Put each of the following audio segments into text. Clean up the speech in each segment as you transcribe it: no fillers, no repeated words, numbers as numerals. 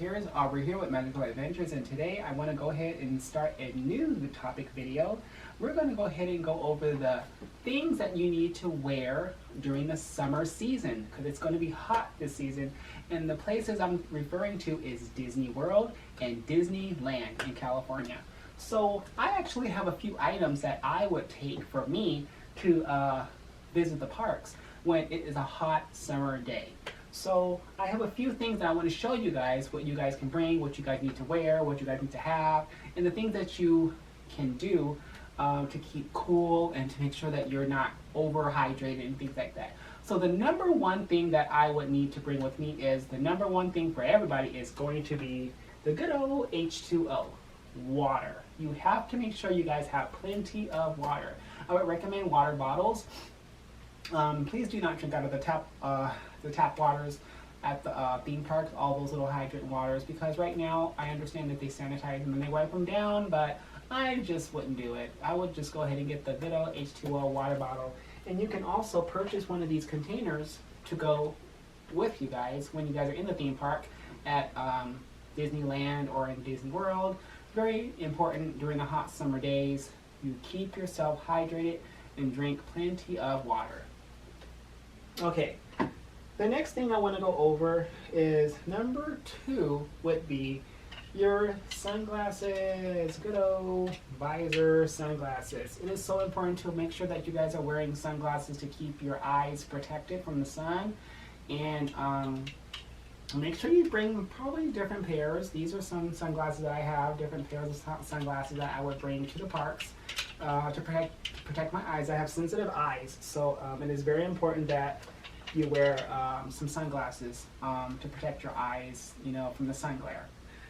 Adventures. We're here with Magical Adventures, and today I want to go ahead and start a new topic video. We're going to go ahead and go over the things that you need to wear during the summer season, because it's going to be hot this season. And the places I'm referring to is Disney World and Disneyland in California. So I actually have a few items that I would take for me to visit the parks when it is a hot summer day. So I have a few things that I want to show you guys, what you guys can bring, what you guys need to wear, what you guys need to have, and the things that you can do to keep cool and to make sure that you're not overhydrated and things like that. So the number one thing that I would need to bring with me is, the number one thing for everybody is going to be the good old H2O, water. You have to make sure you guys have plenty of water. I would recommend water bottles. Please do not drink out of the tap waters at the theme parks, all those little hydrant waters, because right now I understand that they sanitize them and they wipe them down, but I just wouldn't do it. I would just go ahead and get the good old H2O water bottle. And you can also purchase one of these containers to go with you guys when you guys are in the theme park at Disneyland or in Disney World. Very important during the hot summer days. You keep yourself hydrated and drink plenty of water. Okay, the next thing I want to go over is number 2 would be your sunglasses. Good old visor sunglasses. It is so important to make sure that you guys are wearing sunglasses to keep your eyes protected from the sun. And make sure you bring probably different pairs. These are some sunglasses that I have, different pairs of sunglasses that I would bring to the parks to protect my eyes. I have sensitive eyes, so it is very important that you wear some sunglasses to protect your eyes, from the sun glare.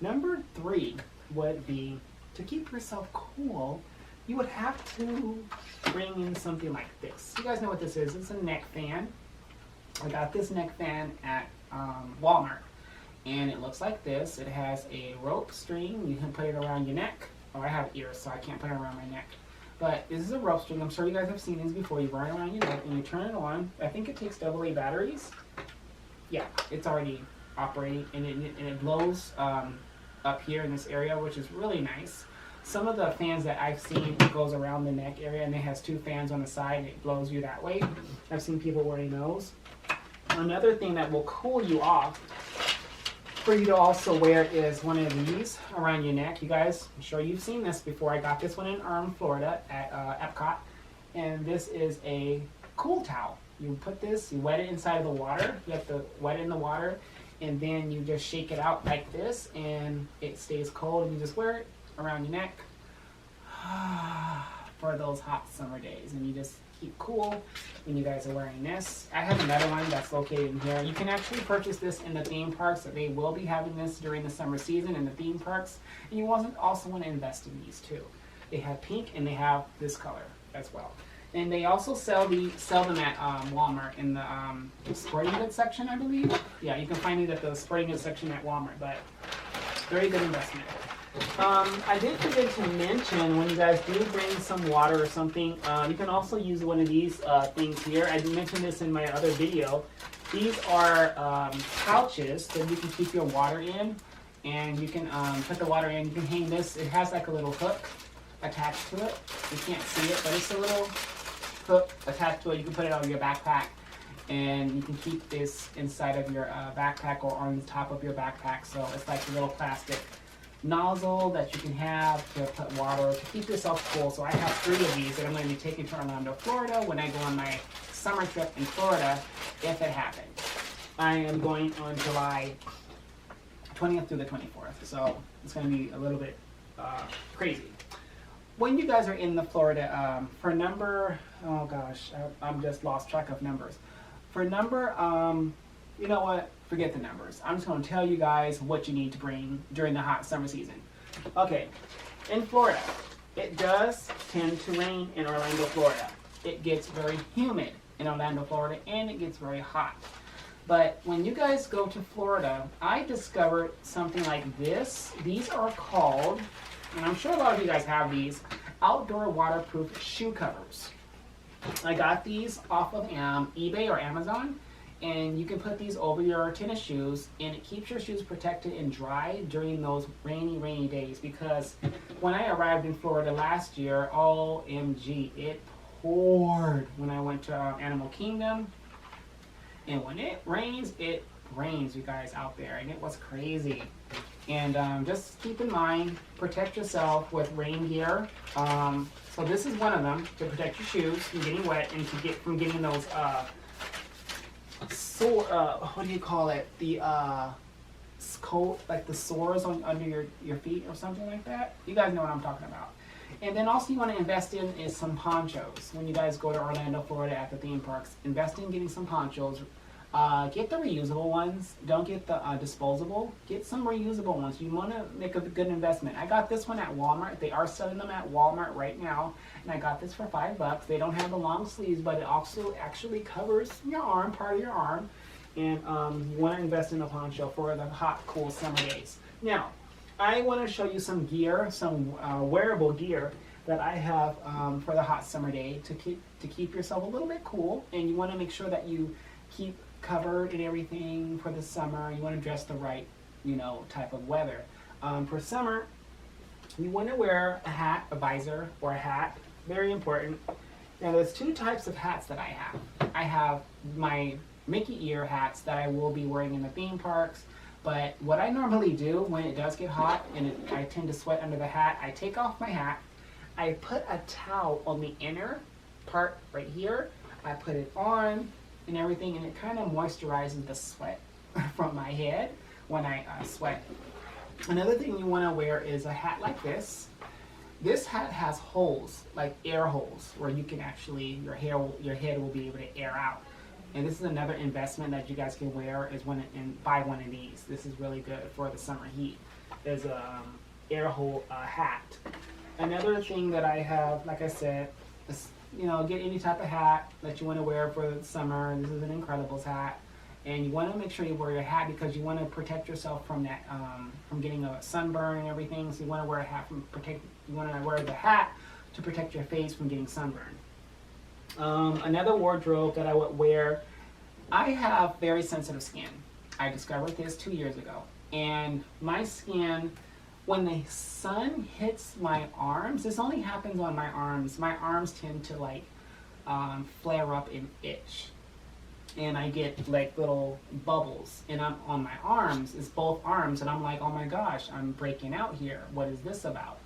Number 3 would be, to keep yourself cool, you would have to bring in something like this. You guys know what this is. It's a neck fan. I got this neck fan at Walmart, and it looks like this. It has a rope string. You can put it around your neck. Oh, I have ears, so I can't put it around my neck. But this is a rope string. I'm sure you guys have seen these before. You run it around your neck and you turn it on. I think it takes AA batteries. Yeah, it's already operating, and it blows up here in this area, which is really nice. Some of the fans that I've seen goes around the neck area, and it has 2 fans on the side, and it blows you that way. I've seen people wearing those. Another thing that will cool you off for you to also wear is one of these around your neck. You guys, I'm sure you've seen this before. I got this one in Florida at Epcot, and this is a cool towel. You put this, you wet it inside of the water. You have to wet it in the water, and then you just shake it out like this, and it stays cold, and you just wear it around your neck for those hot summer days, and you just keep cool when you guys are wearing this. I have another one that's located in here. You can actually purchase this in the theme parks. So they will be having this during the summer season in the theme parks, and you also want to invest in these too. They have pink and they have this color as well. And they also sell them at Walmart in the sporting goods section, I believe. Yeah, you can find it at the sporting goods section at Walmart, but very good investment. I did forget to mention, when you guys do bring some water or something, you can also use one of these things here. I mentioned this in my other video. These are pouches that you can keep your water in, and you can put the water in. You can hang this. It has like a little hook attached to it. You can't see it, but it's a little hook attached to it. You can put it on your backpack, and you can keep this inside of your backpack or on the top of your backpack. So it's like a little plastic nozzle that you can have to put water to keep yourself cool. So I have 3 of these that I'm going to be taking to Orlando, Florida when I go on my summer trip in Florida, if it happens. I am going on July 20th through the 24th, so it's going to be a little bit crazy. When you guys are in the Florida, for number, oh gosh, I'm just lost track of numbers. For number, you know what? Forget the numbers. I'm just going to tell you guys what you need to bring during the hot summer season. Okay, in Florida, it does tend to rain in Orlando, Florida. It gets very humid in Orlando, Florida, and it gets very hot. But when you guys go to Florida, I discovered something like this. These are called, and I'm sure a lot of you guys have these, outdoor waterproof shoe covers. I got these off of eBay or Amazon, And you can put these over your tennis shoes, and it keeps your shoes protected and dry during those rainy days. Because when I arrived in Florida last year, OMG, it poured when I went to Animal Kingdom. And when it rains, you guys, out there, and it was crazy. And just keep in mind, protect yourself with rain gear. So this is one of them, to protect your shoes from getting wet and from getting those what do you call it? The coat, like the sores under your feet or something like that. You guys know what I'm talking about. And then also you want to invest in is some ponchos. When you guys go to Orlando, Florida at the theme parks, invest in getting some ponchos. Get the reusable ones. Don't get the disposable. Get some reusable ones. You want to make a good investment. I got this one at Walmart. They are selling them at Walmart right now. And I got this for $5. They don't have the long sleeves, but it also actually covers your arm, part of your arm. And you want to invest in a poncho for the hot, cool summer days. Now, I want to show you some gear, some wearable gear that I have for the hot summer day to keep yourself a little bit cool. And you want to make sure that you keep covered and everything for the summer. You want to dress the right, type of weather. For summer, you want to wear a hat, a visor, or a hat. Very important. Now, there's two types of hats that I have. I have my Mickey ear hats that I will be wearing in the theme parks. But what I normally do when it does get hot and I tend to sweat under the hat, I take off my hat. I put a towel on the inner part right here. I put it on and everything, and it kind of moisturizes the sweat from my head when I sweat. Another thing you want to wear is a hat like this. This hat has holes, like air holes, where you can actually, your head will be able to air out. And this is another investment that you guys can wear is buy one of these. This is really good for the summer heat. There's a air hole hat. Another thing that I have, like I said, is, get any type of hat that you want to wear for the summer. This is an Incredibles hat. And you want to make sure you wear your hat because you want to protect yourself from that, from getting a sunburn and everything. So you want to wear a hat you want to wear the hat to protect your face from getting sunburned. Another wardrobe that I would wear, I have very sensitive skin. I discovered this 2 years ago. And my skin, when the sun hits my arms, this only happens on my arms. My arms tend to flare up and itch. And I get like little bubbles. And I'm on my arms, it's both arms. And I'm like, oh my gosh, I'm breaking out here. What is this about?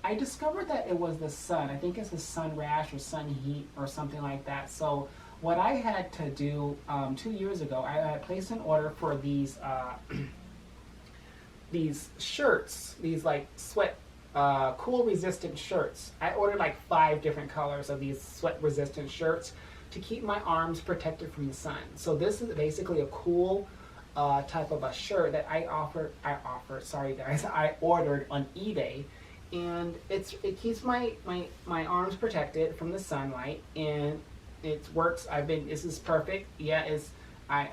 I discovered that it was the sun. I think it's a sun rash or sun heat or something like that. So what I had to do 2 years ago, I had placed an order for these these shirts, these like sweat cool resistant shirts. I ordered like 5 different colors of these sweat resistant shirts to keep my arms protected from the sun. So this is basically a cool type of a shirt that I ordered on eBay. And it keeps my arms protected from the sunlight, and it works. This is perfect. Yeah, I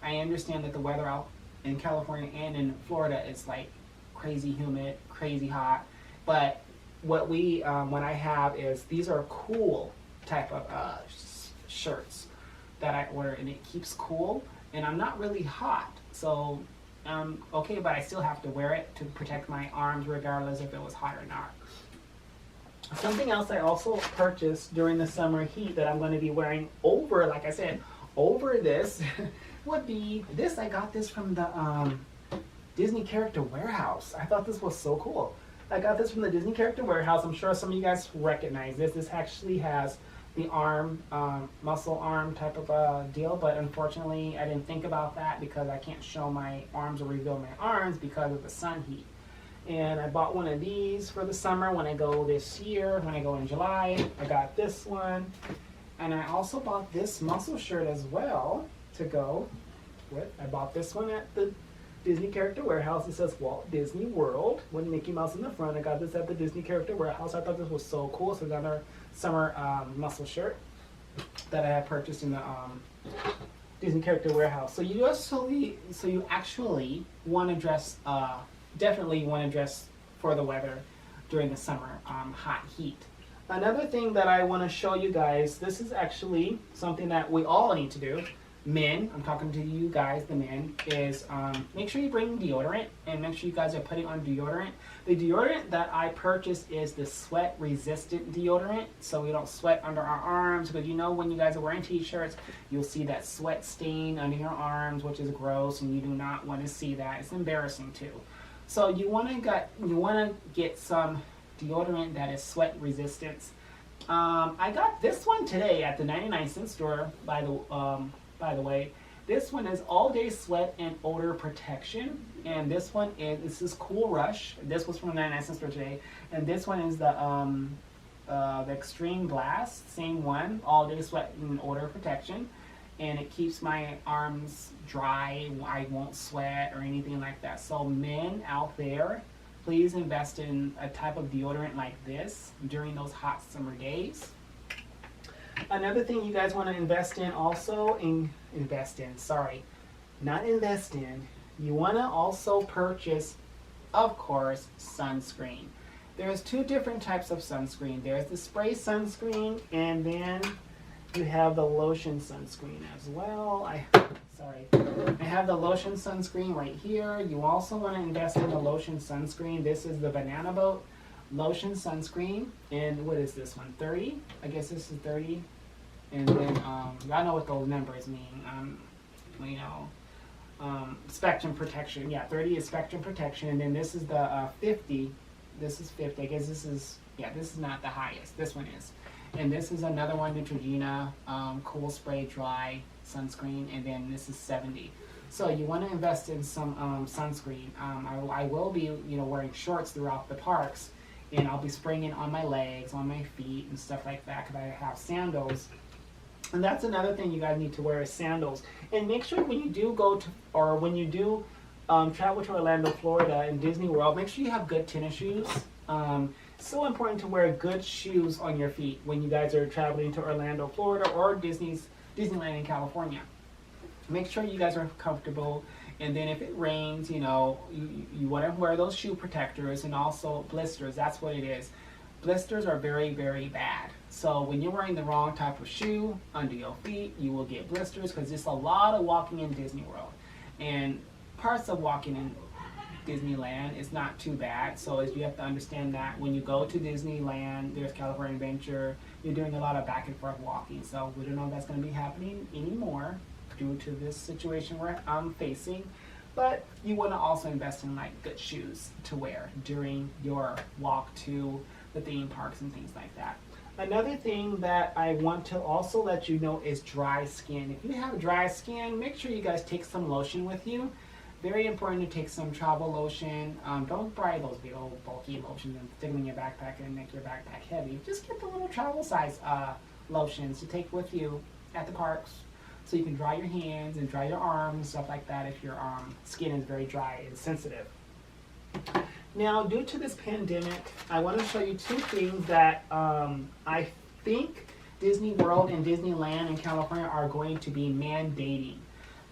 understand that the weather out in California and in Florida is like crazy humid, crazy hot. But what I have is these are cool type of shirts that I ordered, and it keeps cool, and I'm not really hot, so. Okay, but I still have to wear it to protect my arms regardless if it was hot or not. Something else I also purchased during the summer heat that I'm going to be wearing over, like I said, over this would be this. I got this from the Disney Character Warehouse. I thought this was so cool. I got this from the Disney Character Warehouse. I'm sure some of you guys recognize this. This actually has the arm, muscle arm type of a deal, but unfortunately I didn't think about that because I can't show my arms or reveal my arms because of the sun heat. And I bought one of these for the summer when I go this year, when I go in July. I got this one, and I also bought this muscle shirt as well to go with. I bought this one at the Disney Character Warehouse. It says Walt Disney World with Mickey Mouse in the front. I got this at the Disney Character Warehouse. I thought this was so cool. So another summer muscle shirt that I had purchased in the Disney Character Warehouse. So you actually want to dress, definitely want to dress for the weather during the summer hot heat. Another thing that I want to show you guys, this is actually something that we all need to do. Men, I'm talking to you guys, the men, is make sure you bring deodorant and make sure you guys are putting on deodorant. The deodorant that I purchased is the sweat resistant deodorant, so we don't sweat under our arms, because you know when you guys are wearing t-shirts, you'll see that sweat stain under your arms, which is gross, and you do not want to see that. It's embarrassing too. So you want to get some deodorant that is sweat resistant. I got this one today at the 99-cent store, by the way. This one is all day sweat and odor protection, and this is Cool Rush. This was from the 99-cent store today, and this one is the Extreme Blast, same one, all day sweat and odor protection, and it keeps my arms dry. I won't sweat or anything like that. So men out there, please invest in a type of deodorant like this during those hot summer days. Another thing you guys want to invest in also, you want to also purchase, of course, sunscreen. There's two different types of sunscreen. There's the spray sunscreen, and then you have the lotion sunscreen as well. I have the lotion sunscreen right here. You also want to invest in the lotion sunscreen. This is the Banana Boat lotion sunscreen, and what is this one? 30? I guess this is 30. And then y'all know what those numbers mean. Spectrum protection. Yeah, 30 is spectrum protection, and then this is the 50. This is 50. I guess this is not the highest. This one is. And this is another one, Neutrogena Cool Spray Dry Sunscreen, and then this is 70. So you want to invest in some sunscreen. I will be wearing shorts throughout the parks, and I'll be spraying it on my legs, on my feet, and stuff like that, because I have sandals. And that's another thing you guys need to wear is sandals. And make sure when you do travel to Orlando, Florida, and Disney World, make sure you have good tennis shoes. So important to wear good shoes on your feet when you guys are traveling to Orlando, Florida, or Disneyland in California. Make sure you guys are comfortable, and then if it rains, you want to wear those shoe protectors, and also blisters. That's what it is. Blisters are very, very bad. So when you're wearing the wrong type of shoe under your feet, you will get blisters, because there's a lot of walking in Disney World, and parts of walking in Disneyland is not too bad. So you have to understand that when you go to Disneyland, there's California Adventure, you're doing a lot of back and forth walking. So we don't know if that's going to be happening anymore due to this situation I'm facing. But you want to also invest in good shoes to wear during your walk to the theme parks and things like that. Another thing that I want to also let you know is dry skin. If you have dry skin, make sure you guys take some lotion with you. Very important to take some travel lotion. Don't buy those big old bulky lotions and stick them in your backpack and make your backpack heavy. Just get the little travel size lotions to take with you at the parks, so you can dry your hands and dry your arms and stuff like that if your skin is very dry and sensitive. Now, due to this pandemic, I want to show you two things that I think Disney World and Disneyland in California are going to be mandating,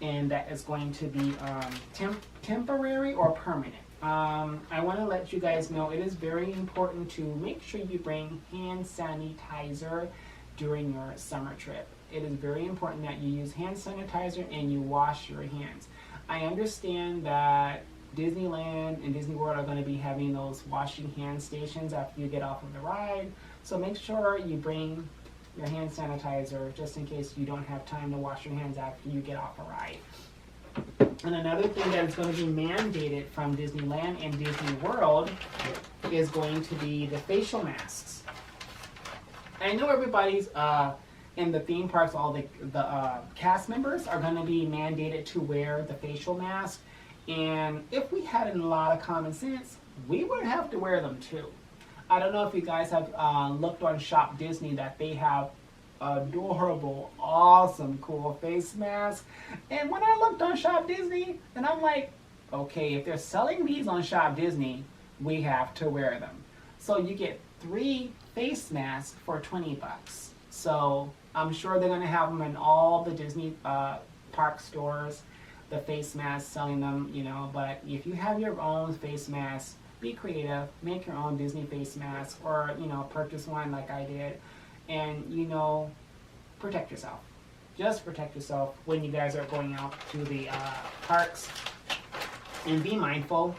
and that is going to be temporary or permanent. I want to let you guys know it is very important to make sure you bring hand sanitizer during your summer trip. It is very important that you use hand sanitizer and you wash your hands. I understand that Disneyland and Disney World are going to be having those washing hand stations after you get off of the ride. So make sure you bring your hand sanitizer just in case you don't have time to wash your hands after you get off a ride. And another thing that is going to be mandated from Disneyland and Disney World is going to be the facial masks. I know everybody's in the theme parks, all the cast members are going to be mandated to wear the facial mask. And if we had a lot of common sense, we would have to wear them too. I don't know if you guys have looked on Shop Disney that they have adorable, awesome, cool face masks. And when I looked on Shop Disney, and I'm like, okay, if they're selling these on Shop Disney, we have to wear them. So you get 3 face masks for $20. So I'm sure they're going to have them in all the Disney park stores, the face masks, selling them, but if you have your own face mask, be creative, make your own Disney face mask, or purchase one like I did, and protect yourself. just protect yourself when you guys are going out to the parks. And be mindful.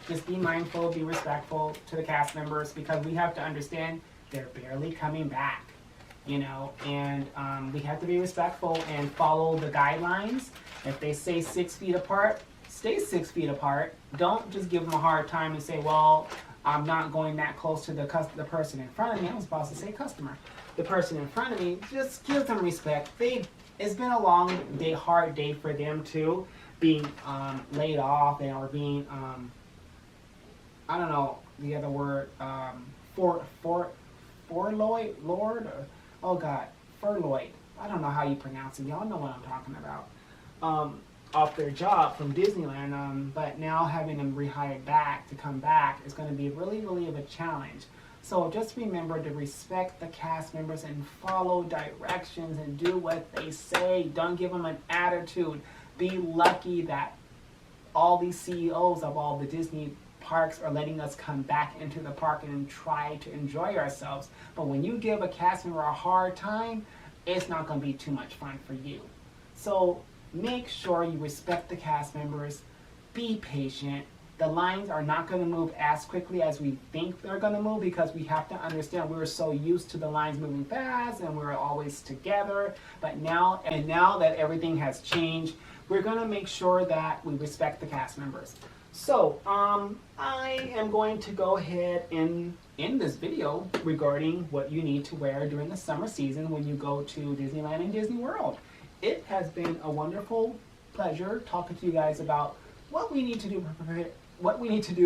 Just be mindful, be respectful to the cast members, because we have to understand they're barely coming back, you know, and we have to be respectful and follow the guidelines. If they say 6 feet apart, stay 6 feet apart. Don't just give them a hard time and say, well, I'm not going that close to the person in front of me. I was supposed to say customer. The person in front of me, just give them respect. It's been a long day, hard day for them too, being laid off and or being I don't know the other word, furloughed, oh God, furloughed. I don't know how you pronounce it. Y'all know what I'm talking about. Off their job from Disneyland, but now having them rehired back to come back is going to be really, really of a challenge. So just remember to respect the cast members and follow directions and do what they say. Don't give them an attitude. Be lucky that all these CEOs of all the Disney parks are letting us come back into the park and try to enjoy ourselves. But when you give a cast member a hard time, it's not going to be too much fun for you. So make sure you respect the cast members. Be patient. The lines are not going to move as quickly as we think they're going to move, because we have to understand we're so used to the lines moving fast and we're always together. But now that everything has changed, we're going to make sure that we respect the cast members. So, I am going to go ahead and end this video regarding what you need to wear during the summer season when you go to Disneyland and Disney World. It has been a wonderful pleasure talking to you guys about what we need to do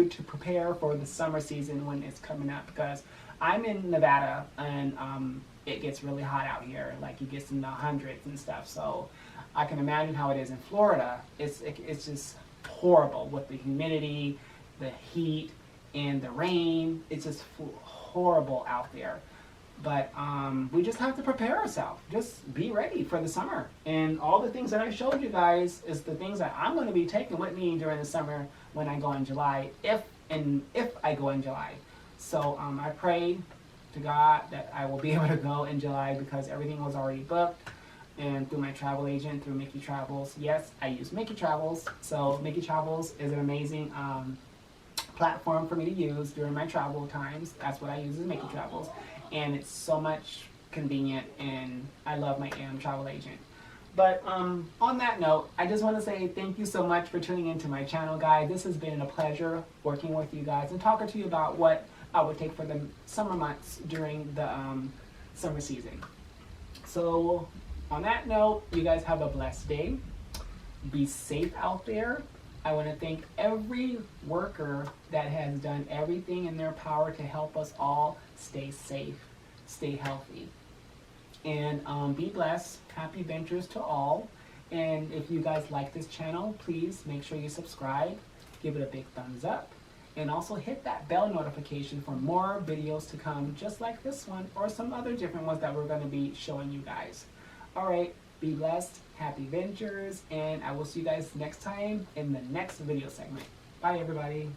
to prepare for the summer season when it's coming up, because I'm in Nevada and it gets really hot out here, like it gets in the hundreds and stuff. So I can imagine how it is in Florida. It's just horrible with the humidity, the heat, and the rain. It's just horrible out there. But we just have to prepare ourselves. Just be ready for the summer. And all the things that I showed you guys is the things that I'm going to be taking with me during the summer when I go in July, if I go in July. So I pray to God that I will be able to go in July, because everything was already booked. And through my travel agent, through Mickey Travels. Yes, I use Mickey Travels. So Mickey Travels is an amazing platform for me to use during my travel times. That's what I use, is Mickey Travels. And it's so much convenient, and I love my travel agent. But on that note, I just want to say thank you so much for tuning into my channel, guys. This has been a pleasure working with you guys and talking to you about what I would take for the summer months during the summer season. So on that note, you guys have a blessed day. Be safe out there. I want to thank every worker that has done everything in their power to help us all stay safe, stay healthy. And be blessed. Happy ventures to all. And if you guys like this channel, please make sure you subscribe, give it a big thumbs up, and also hit that bell notification for more videos to come, just like this one or some other different ones that we're going to be showing you guys. All right, be blessed, happy ventures, and I will see you guys next time in the next video segment. Bye, everybody.